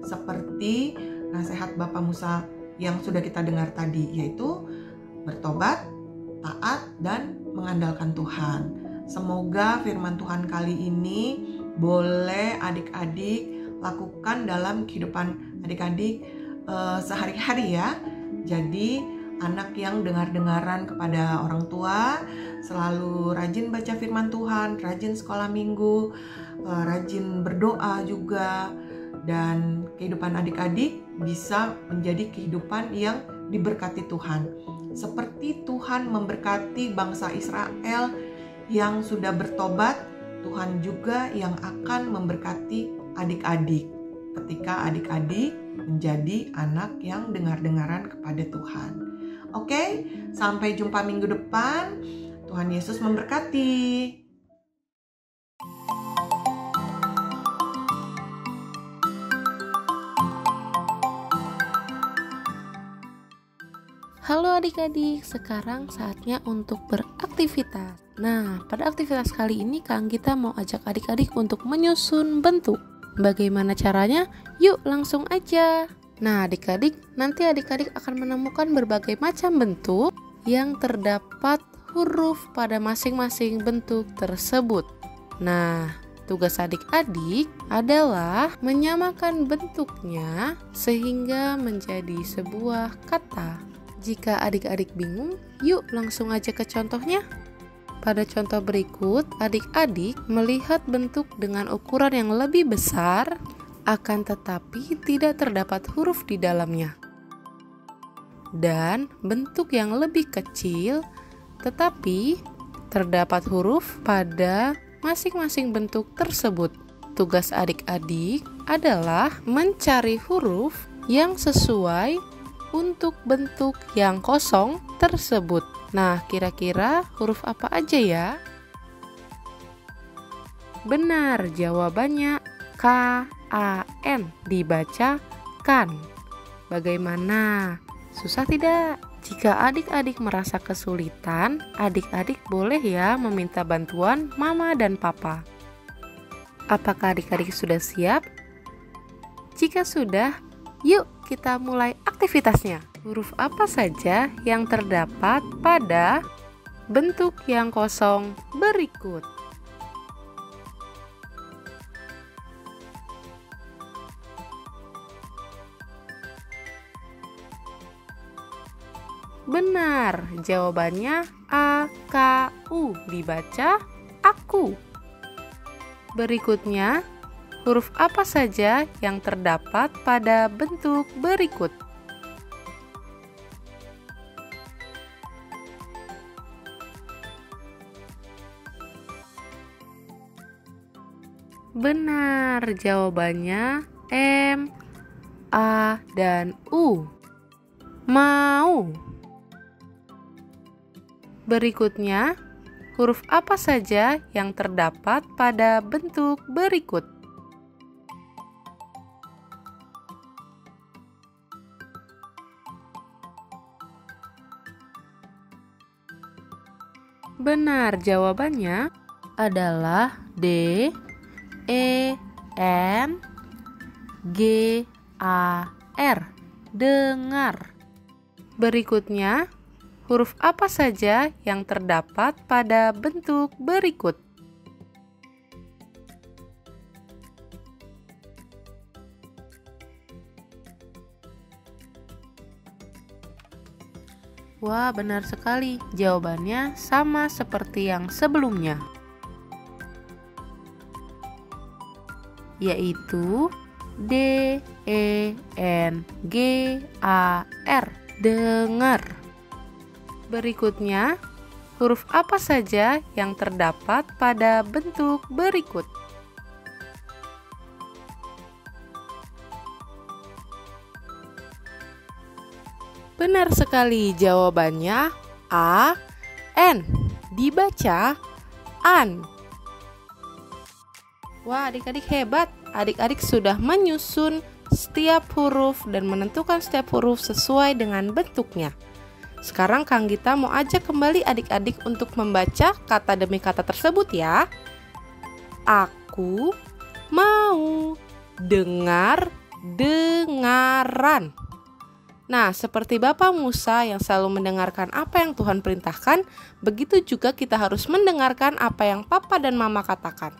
seperti nasihat Bapak Musa yang sudah kita dengar tadi, yaitu bertobat, taat, dan mengandalkan Tuhan. Semoga firman Tuhan kali ini boleh adik-adik lakukan dalam kehidupan adik-adik sehari-hari ya. Jadi anak yang dengar-dengaran kepada orang tua, selalu rajin baca firman Tuhan, rajin sekolah minggu, rajin berdoa juga, dan kehidupan adik-adik bisa menjadi kehidupan yang diberkati Tuhan. Seperti Tuhan memberkati bangsa Israel yang sudah bertobat, Tuhan juga yang akan memberkati adik-adik ketika adik-adik menjadi anak yang dengar-dengaran kepada Tuhan. Oke, sampai jumpa minggu depan. Tuhan Yesus memberkati. Halo adik-adik, sekarang saatnya untuk beraktivitas. Nah, pada aktivitas kali ini Kak Anggita mau ajak adik-adik untuk menyusun bentuk. Bagaimana caranya? Yuk langsung aja. Nah adik-adik, nanti adik-adik akan menemukan berbagai macam bentuk yang terdapat huruf pada masing-masing bentuk tersebut. Nah, tugas adik-adik adalah menyamakan bentuknya sehingga menjadi sebuah kata. Jika adik-adik bingung, yuk langsung aja ke contohnya. Pada contoh berikut, adik-adik melihat bentuk dengan ukuran yang lebih besar, akan tetapi tidak terdapat huruf di dalamnya. Dan bentuk yang lebih kecil, tetapi terdapat huruf pada masing-masing bentuk tersebut. Tugas adik-adik adalah mencari huruf yang sesuai untuk bentuk yang kosong tersebut. Nah, kira-kira huruf apa aja ya? Benar, jawabannya K-A-N, dibaca kan. Bagaimana? Susah tidak? Jika adik-adik merasa kesulitan, adik-adik boleh ya meminta bantuan mama dan papa. Apakah adik-adik sudah siap? Jika sudah, yuk kita mulai aktivitasnya. Huruf apa saja yang terdapat pada bentuk yang kosong berikut? Benar, jawabannya A, K, U, dibaca aku. Berikutnya, huruf apa saja yang terdapat pada bentuk berikut? Benar, jawabannya M, A, dan U. Mau. Berikutnya, huruf apa saja yang terdapat pada bentuk berikut? Benar, jawabannya adalah D, E, N, G, A, R. Dengar. Berikutnya, huruf apa saja yang terdapat pada bentuk berikut? Wah, benar sekali. Jawabannya sama seperti yang sebelumnya, yaitu D, E, N, G, A, R. Dengar. Berikutnya, huruf apa saja yang terdapat pada bentuk berikut? Benar sekali, jawabannya A, N, dibaca an. Wah, adik-adik hebat, adik-adik sudah menyusun setiap huruf dan menentukan setiap huruf sesuai dengan bentuknya. Sekarang Kang Gita mau ajak kembali adik-adik untuk membaca kata demi kata tersebut ya. Aku mau dengar dengaran. Nah, seperti Bapak Musa yang selalu mendengarkan apa yang Tuhan perintahkan, begitu juga kita harus mendengarkan apa yang Papa dan Mama katakan.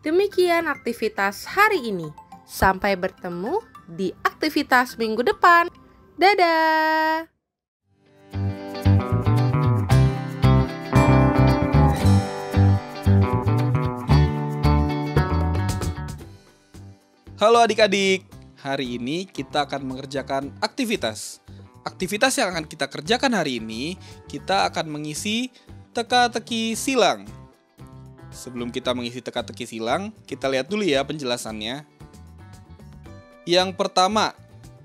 Demikian aktivitas hari ini. Sampai bertemu di aktivitas minggu depan. Dadah! Halo adik-adik, hari ini kita akan mengerjakan aktivitas. Aktivitas yang akan kita kerjakan hari ini, kita akan mengisi teka-teki silang. Sebelum kita mengisi teka-teki silang, kita lihat dulu ya penjelasannya. Yang pertama,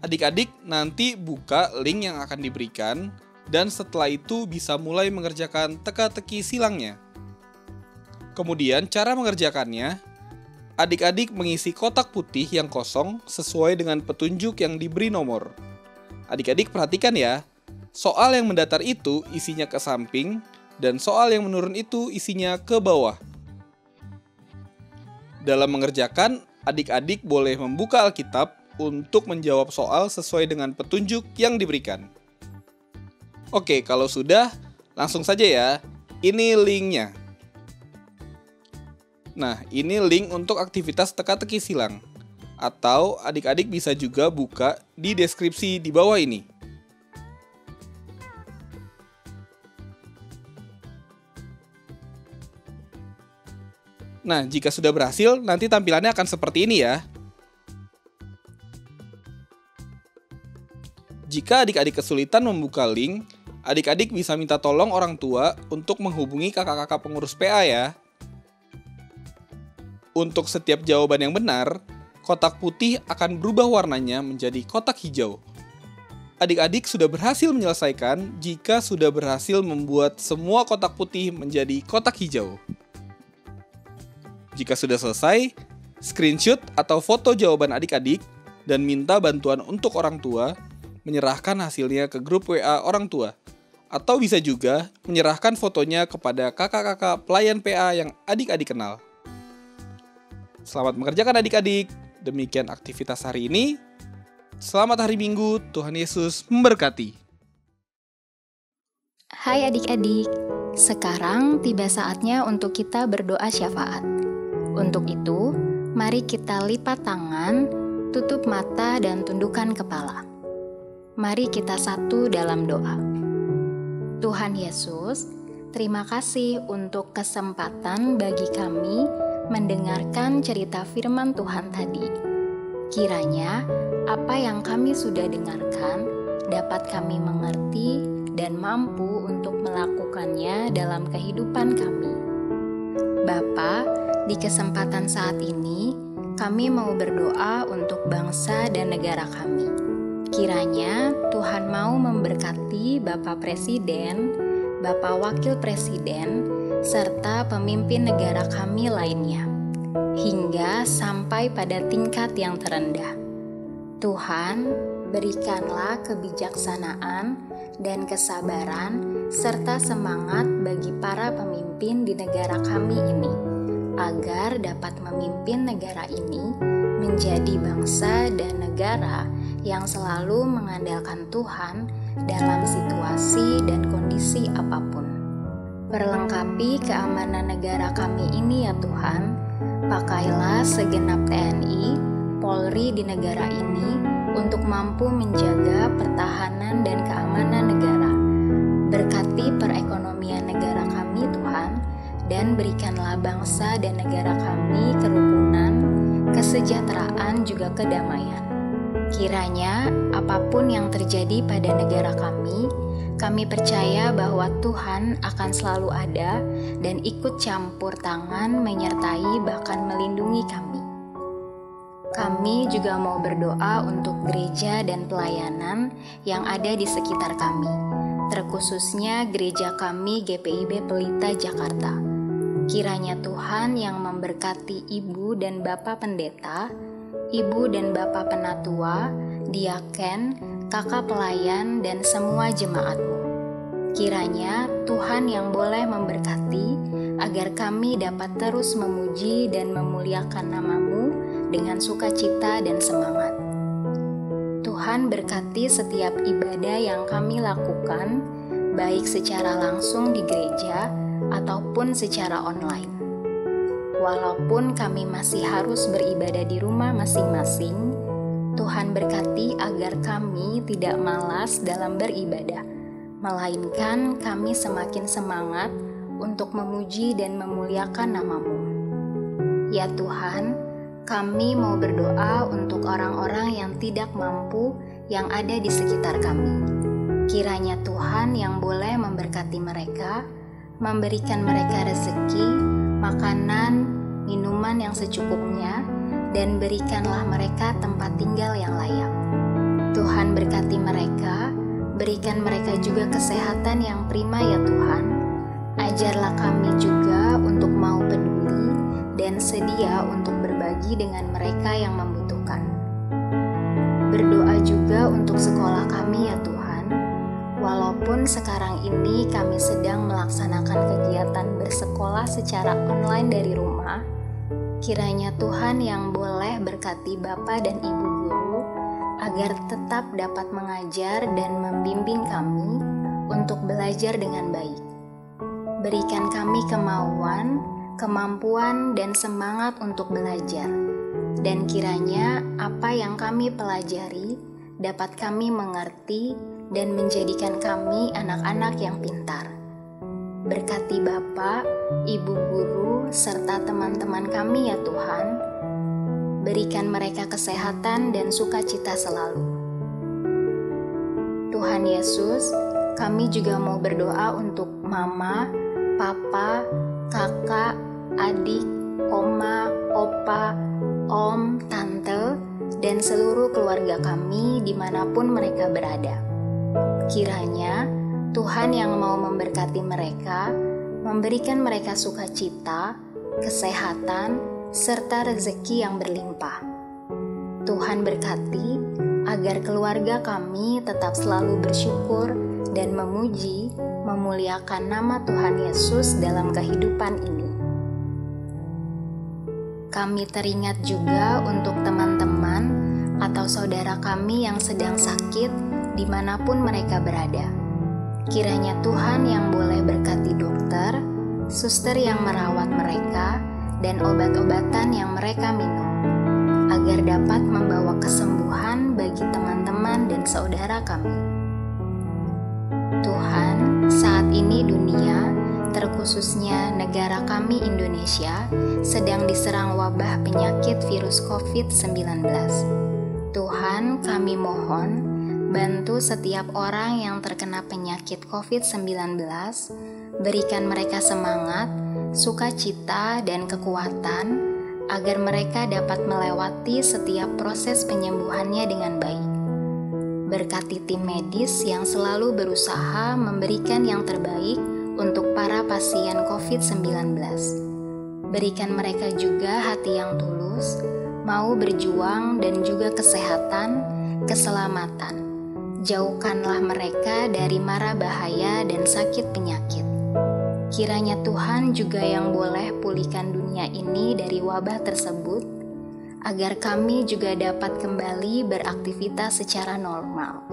adik-adik nanti buka link yang akan diberikan dan setelah itu bisa mulai mengerjakan teka-teki silangnya. Kemudian cara mengerjakannya, adik-adik mengisi kotak putih yang kosong sesuai dengan petunjuk yang diberi nomor. Adik-adik perhatikan ya, soal yang mendatar itu isinya ke samping dan soal yang menurun itu isinya ke bawah. Dalam mengerjakan, adik-adik boleh membuka Alkitab untuk menjawab soal sesuai dengan petunjuk yang diberikan. Oke, kalau sudah, langsung saja ya. Ini linknya. Nah, ini link untuk aktivitas teka-teki silang. Atau adik-adik bisa juga buka di deskripsi di bawah ini. Nah, jika sudah berhasil, nanti tampilannya akan seperti ini ya. Jika adik-adik kesulitan membuka link, adik-adik bisa minta tolong orang tua untuk menghubungi kakak-kakak pengurus PA ya. Untuk setiap jawaban yang benar, kotak putih akan berubah warnanya menjadi kotak hijau. Adik-adik sudah berhasil menyelesaikan jika sudah berhasil membuat semua kotak putih menjadi kotak hijau. Jika sudah selesai, screenshot atau foto jawaban adik-adik dan minta bantuan untuk orang tua menyerahkan hasilnya ke grup WA orang tua. Atau bisa juga menyerahkan fotonya kepada kakak-kakak pelayan PA yang adik-adik kenal. Selamat mengerjakan adik-adik. Demikian aktivitas hari ini. Selamat hari Minggu, Tuhan Yesus memberkati. Hai adik-adik, sekarang tiba saatnya untuk kita berdoa syafaat. Untuk itu, mari kita lipat tangan, tutup mata dan tundukkan kepala. Mari kita satu dalam doa. Tuhan Yesus, terima kasih untuk kesempatan bagi kami mendengarkan cerita firman Tuhan tadi. Kiranya apa yang kami sudah dengarkan dapat kami mengerti dan mampu untuk melakukannya dalam kehidupan kami. Bapa, di kesempatan saat ini kami mau berdoa untuk bangsa dan negara kami. Kiranya Tuhan mau memberkati Bapak Presiden, Bapak Wakil Presiden, serta pemimpin negara kami lainnya, hingga sampai pada tingkat yang terendah. Tuhan, berikanlah kebijaksanaan dan kesabaran serta semangat bagi para pemimpin di negara kami ini, agar dapat memimpin negara ini menjadi bangsa dan negara yang selalu mengandalkan Tuhan dalam situasi dan kondisi apapun. Perlengkapi keamanan negara kami ini ya Tuhan. Pakailah segenap TNI, Polri di negara ini untuk mampu menjaga pertahanan dan keamanan negara. Berkati perekonomian negara kami Tuhan, dan berikanlah bangsa dan negara kami kerukunan, kesejahteraan juga kedamaian. Kiranya apapun yang terjadi pada negara kami percaya bahwa Tuhan akan selalu ada dan ikut campur tangan menyertai bahkan melindungi kami. Kami juga mau berdoa untuk gereja dan pelayanan yang ada di sekitar kami, terkhususnya gereja kami GPIB Pelita Jakarta. Kiranya Tuhan yang memberkati Ibu dan Bapak Pendeta, Ibu dan Bapak Penatua, diaken, kakak pelayan, dan semua jemaat-Mu. Kiranya Tuhan yang boleh memberkati agar kami dapat terus memuji dan memuliakan nama-Mu dengan sukacita dan semangat. Tuhan berkati setiap ibadah yang kami lakukan, baik secara langsung di gereja ataupun secara online. Walaupun kami masih harus beribadah di rumah masing-masing, Tuhan berkati agar kami tidak malas dalam beribadah, melainkan kami semakin semangat untuk memuji dan memuliakan nama-Mu. Ya Tuhan, kami mau berdoa untuk orang-orang yang tidak mampu yang ada di sekitar kami. Kiranya Tuhan yang boleh memberkati mereka, memberikan mereka rezeki, makanan, minuman yang secukupnya, dan berikanlah mereka tempat tinggal yang layak. Tuhan berkati mereka, berikan mereka juga kesehatan yang prima ya Tuhan. Ajarlah kami juga untuk mau peduli dan sedia untuk berbagi dengan mereka yang membutuhkan. Berdoa juga untuk sekolah kami ya Tuhan. Walaupun sekarang ini kami sedang melaksanakan kegiatan bersekolah secara online dari rumah, kiranya Tuhan yang boleh berkati Bapak dan Ibu guru agar tetap dapat mengajar dan membimbing kami untuk belajar dengan baik. Berikan kami kemauan, kemampuan, dan semangat untuk belajar. Dan kiranya apa yang kami pelajari dapat kami mengerti dan menjadikan kami anak-anak yang pintar. Berkati Bapak, Ibu guru, serta teman-teman kami ya Tuhan. Berikan mereka kesehatan dan sukacita selalu. Tuhan Yesus, kami juga mau berdoa untuk Mama, Papa, Kakak, adik, Oma, Opa, Om, Tante, dan seluruh keluarga kami dimanapun mereka berada. Kiranya Tuhan yang mau memberkati mereka, memberikan mereka sukacita, kesehatan, serta rezeki yang berlimpah. Tuhan berkati agar keluarga kami tetap selalu bersyukur dan memuji, memuliakan nama Tuhan Yesus dalam kehidupan ini. Kami teringat juga untuk teman-teman atau saudara kami yang sedang sakit dimanapun mereka berada. Kiranya Tuhan yang boleh berkati dokter, suster yang merawat mereka, dan obat-obatan yang mereka minum, agar dapat membawa kesembuhan bagi teman-teman dan saudara kami. Tuhan, saat ini dunia, terkhususnya negara kami Indonesia, sedang diserang wabah penyakit virus COVID-19. Tuhan, kami mohon, bantu setiap orang yang terkena penyakit COVID-19, berikan mereka semangat, sukacita, dan kekuatan, agar mereka dapat melewati setiap proses penyembuhannya dengan baik. Berkati tim medis yang selalu berusaha memberikan yang terbaik untuk para pasien COVID-19. Berikan mereka juga hati yang tulus, mau berjuang, dan juga kesehatan, keselamatan. Jauhkanlah mereka dari mara bahaya dan sakit penyakit. Kiranya Tuhan juga yang boleh pulihkan dunia ini dari wabah tersebut, agar kami juga dapat kembali beraktivitas secara normal.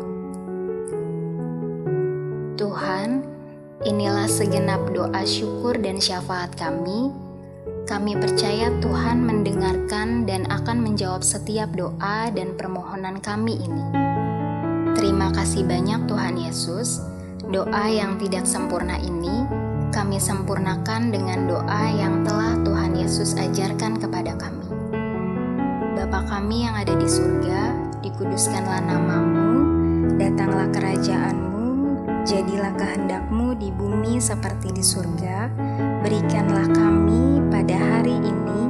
Tuhan, inilah segenap doa syukur dan syafaat kami. Kami percaya Tuhan mendengarkan dan akan menjawab setiap doa dan permohonan kami ini. Terima kasih banyak Tuhan Yesus. Doa yang tidak sempurna ini kami sempurnakan dengan doa yang telah Tuhan Yesus ajarkan kepada kami. Bapa kami yang ada di surga, dikuduskanlah nama-Mu, datanglah kerajaan-Mu, jadilah kehendak-Mu di bumi seperti di surga. Berikanlah kami pada hari ini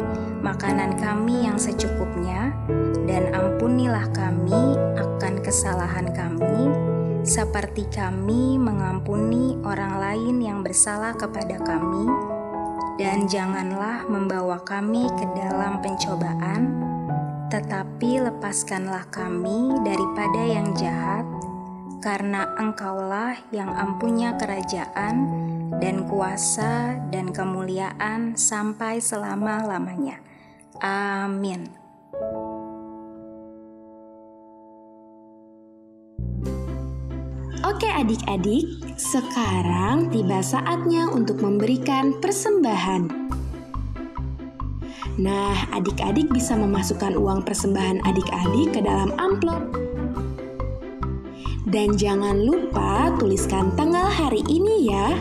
makanan kami yang secukupnya, dan ampunilah kami akan kesalahan kami, seperti kami mengampuni orang lain yang bersalah kepada kami. dan janganlah membawa kami ke dalam pencobaan, tetapi lepaskanlah kami daripada yang jahat, karena Engkaulah yang empunya kerajaan dan kuasa dan kemuliaan sampai selama-lamanya. Amin. Oke adik-adik, sekarang tiba saatnya untuk memberikan persembahan. Nah, adik-adik bisa memasukkan uang persembahan adik-adik ke dalam amplop. Dan jangan lupa tuliskan tanggal hari ini ya.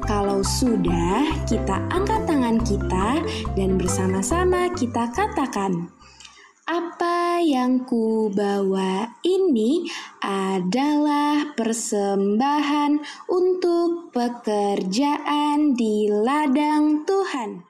Kalau sudah, kita angkat tangan kita dan bersama-sama kita katakan, apa yang ku bawa ini adalah persembahan untuk pekerjaan di ladang Tuhan.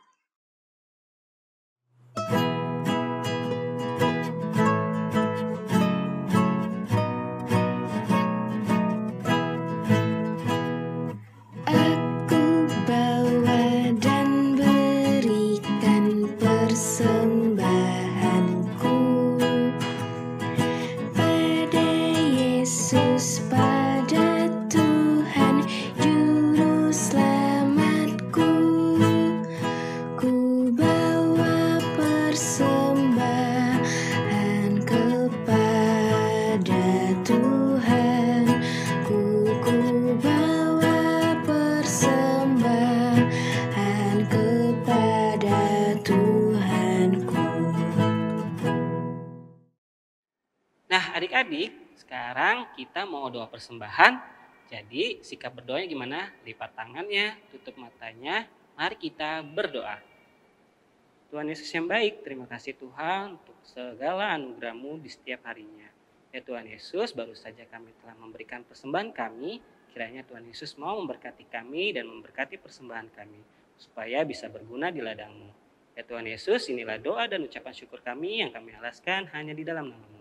Aku bawa dan berikan persembahanku pada Yesus, pada Tuhan Juru Selamatku. Ku bawa persembahan kepada Tuhan. Ku bawa persembahan kepada Tuhanku. Nah, adik-adik, sekarang kita mau doa persembahan. Jadi, sikap berdoanya gimana? Lipat tangannya, tutup matanya. Mari kita berdoa. Tuhan Yesus yang baik, terima kasih Tuhan untuk segala anugerah-Mu di setiap harinya. Ya Tuhan Yesus, baru saja kami telah memberikan persembahan kami. Kiranya Tuhan Yesus mau memberkati kami dan memberkati persembahan kami, supaya bisa berguna di ladang-Mu. Ya Tuhan Yesus, inilah doa dan ucapan syukur kami yang kami alaskan hanya di dalam nama-Mu.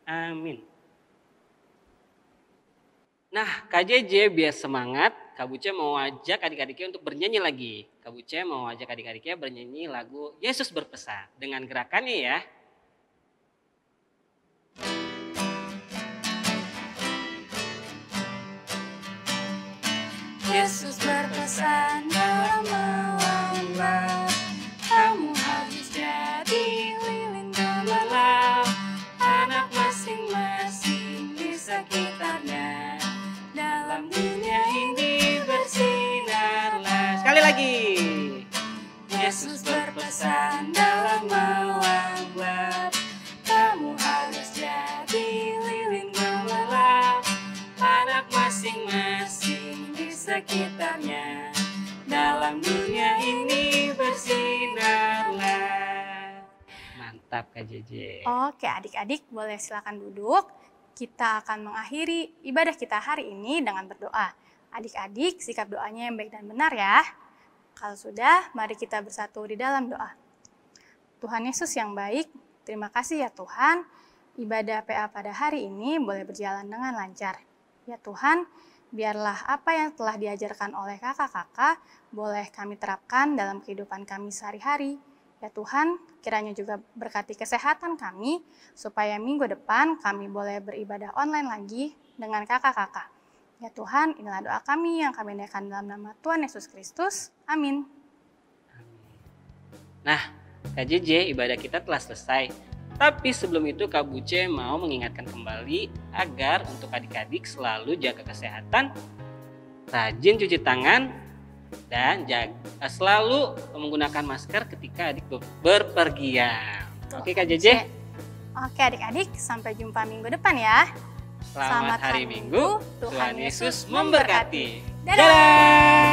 Amin. Nah, Kak JJ biar semangat, Kak Buce mau ajak adik-adiknya untuk bernyanyi lagi. Kak Buce mau ajak adik-adiknya bernyanyi lagu Yesus Berpesan dengan gerakannya ya. Yesus berpesan dalam mewabah, kamu harus jadi lilin gemilang, anak masing-masing di sekitarnya, dalam dunia ini bersinarlah. Sekali lagi. Yesus berpesan dalam mewabah, kamu harus jadi lilin gemilang, anak masing-masing di sekitarnya, dalam dunia ini bersinarlah. Mantap Kak JJ. Oke adik-adik, boleh silakan duduk. Kita akan mengakhiri ibadah kita hari ini dengan berdoa. Adik-adik, sikap doanya yang baik dan benar ya. Kalau sudah, mari kita bersatu di dalam doa. Tuhan Yesus yang baik, terima kasih ya Tuhan. Ibadah PA pada hari ini boleh berjalan dengan lancar. Ya Tuhan, biarlah apa yang telah diajarkan oleh kakak-kakak boleh kami terapkan dalam kehidupan kami sehari-hari. Ya Tuhan, kiranya juga berkati kesehatan kami, supaya minggu depan kami boleh beribadah online lagi dengan kakak-kakak. Ya Tuhan, inilah doa kami yang kami naikkan dalam nama Tuhan Yesus Kristus. Amin. Nah, Kak JJ, ibadah kita telah selesai. Tapi sebelum itu Kak Buce mau mengingatkan kembali agar untuk adik-adik selalu jaga kesehatan, rajin cuci tangan, dan selalu menggunakan masker ketika adik berpergian. Oke Kak JJ? Oke adik-adik, sampai jumpa minggu depan ya. Selamat hari Minggu, Tuhan Yesus memberkati. Dadah!